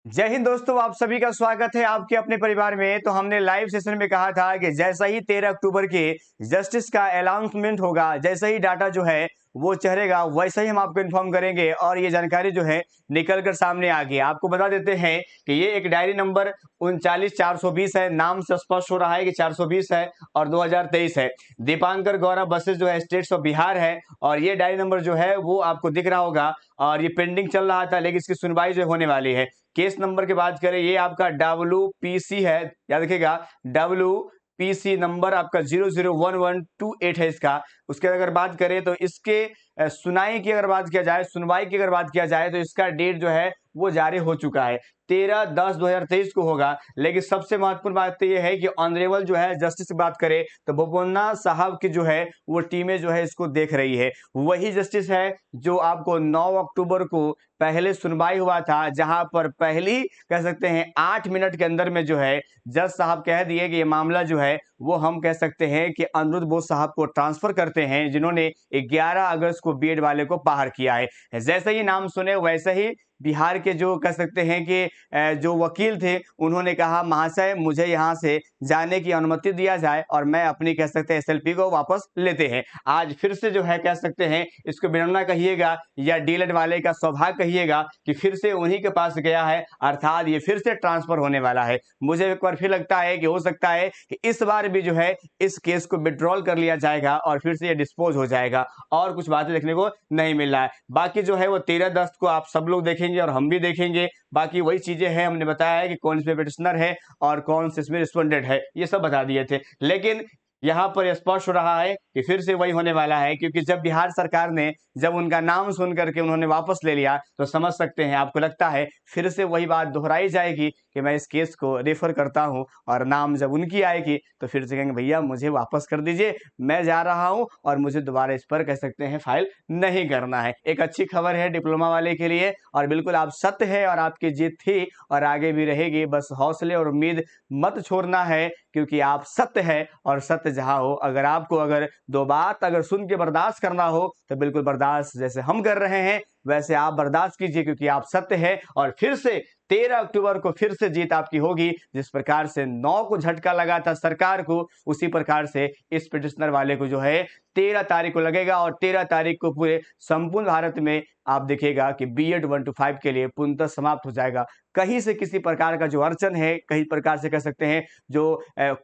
जय हिंद दोस्तों, आप सभी का स्वागत है आपके अपने परिवार में। तो हमने लाइव सेशन में कहा था कि जैसा ही 13 अक्टूबर के जस्टिस का अनाउंसमेंट होगा, जैसा ही डाटा जो है वो चढ़ेगा, वैसा ही हम आपको इन्फॉर्म करेंगे और ये जानकारी जो है निकल कर सामने आ गई। आपको बता देते हैं कि ये एक डायरी नंबर 39420 है। नाम से स्पष्ट हो रहा है कि 420 है और 2023 है। दीपांकर गौरव बसेस जो है स्टेट्स ऑफ बिहार है और ये डायरी नंबर जो है वो आपको दिख रहा होगा और ये पेंडिंग चल रहा था, लेकिन इसकी सुनवाई जो होने वाली है। केस नंबर की बात करें, ये आपका WPC है, याद रखिएगा WPC नंबर आपका 001128 है इसका। उसके अगर बात करें तो इसके सुनाई की अगर बात किया जाए, सुनवाई की अगर बात किया जाए तो इसका डेट जो है वो जारी हो चुका है, 13/10/2023 को होगा। लेकिन सबसे महत्वपूर्ण बात तो ये है कि ऑनरेबल जो है जस्टिस की बात करें तो बोपन्ना साहब की जो है वो टीमें जो है इसको देख रही है। वही जस्टिस है जो आपको 9 अक्टूबर को पहले सुनवाई हुआ था, जहां पर पहली कह सकते हैं 8 मिनट के अंदर में जो है जज साहब कह दिए कि ये मामला जो है वो हम कह सकते हैं कि अनिरुद्ध बोस साहब को ट्रांसफर करते हैं, जिन्होंने 11 अगस्त को बीएड वाले को बाहर किया है। जैसे ही नाम सुने वैसे ही बिहार के जो कह सकते हैं कि जो वकील थे उन्होंने कहा, महाशय मुझे यहाँ से जाने की अनुमति दिया जाए और मैं अपनी कह सकते हैं SLP को वापस लेते हैं। आज फिर से जो है कह सकते हैं इसको विडंबना कहिएगा या डीएलएड वाले का सौभाग्य कहिएगा कि फिर से उन्हीं के पास गया है, अर्थात ये फिर से ट्रांसफर होने वाला है। मुझे एक बार फिर लगता है कि हो सकता है कि इस बार भी जो है इस केस को विड्रॉल कर लिया जाएगा और फिर से ये डिस्पोज हो जाएगा और कुछ बातें देखने को नहीं मिल रहा है। बाकी जो है वो 13/10 को आप सब लोग देखेंगे और हम भी देखेंगे। बाकी वही चीजें हैं, हमने बताया है कि कौन इसमें पिटिशनर है और कौन से इसमें रिस्पोंडेंट है, ये सब बता दिए थे। लेकिन यहाँ पर स्पष्ट हो रहा है कि फिर से वही होने वाला है, क्योंकि जब बिहार सरकार ने जब उनका नाम सुन करके उन्होंने वापस ले लिया तो समझ सकते हैं, आपको लगता है फिर से वही बात दोहराई जाएगी कि मैं इस केस को रेफर करता हूं और नाम जब उनकी आएगी तो फिर से कहेंगे भैया मुझे वापस कर दीजिए, मैं जा रहा हूं और मुझे दोबारा इस पर कह सकते हैं फाइल नहीं करना है। एक अच्छी खबर है डिप्लोमा वाले के लिए और बिल्कुल आप सत्य है और आपकी जीत थी और आगे भी रहेगी। बस हौसले और उम्मीद मत छोड़ना है, क्योंकि आप सत्य है और सत्य जहां हो, अगर आपको अगर दो बात अगर सुन के बर्दाश्त करना हो तो बिल्कुल बर्दाश्त जैसे हम कर रहे हैं वैसे आप बर्दाश्त कीजिए, क्योंकि आप सत्य है और फिर से 13 अक्टूबर को फिर से जीत आपकी होगी। जिस प्रकार से 9 को झटका लगा था सरकार को, उसी प्रकार से इस पिटिशनर वाले को जो है 13 तारीख को लगेगा और 13 तारीख को पूरे संपूर्ण भारत में आप देखिएगा कि BEd 1 to 5 के लिए पूर्णतः समाप्त हो जाएगा। कहीं से किसी प्रकार का जो अड़चन है, कहीं प्रकार से कह सकते हैं जो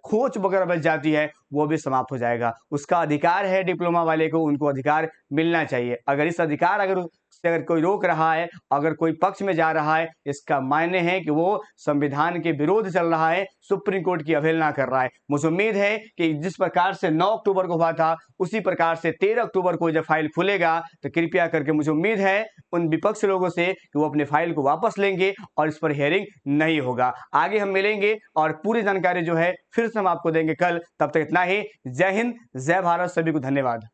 खोज वगैरह बच जाती है, वो भी समाप्त हो जाएगा। उसका अधिकार है डिप्लोमा वाले को, उनको अधिकार मिलना चाहिए। अगर इस अधिकार अगर कोई रोक रहा है, अगर कोई पक्ष में जा रहा है, इसका मायने है कि वो संविधान के विरोध चल रहा है, सुप्रीम कोर्ट की अवहेलना कर रहा है। मुझे उम्मीद है कि जिस प्रकार से 9 अक्टूबर को हुआ था उसी प्रकार से 13 अक्टूबर को जब फाइल खुलेगा तो कृपया करके मुझे उम्मीद है उन विपक्ष लोगों से कि वो अपने फाइल को वापस लेंगे और इस पर हियरिंग नहीं होगा। आगे हम मिलेंगे और पूरी जानकारी जो है फिर से हम आपको देंगे कल। तब तक इतना ही। जय हिंद, जय भारत, सभी को धन्यवाद।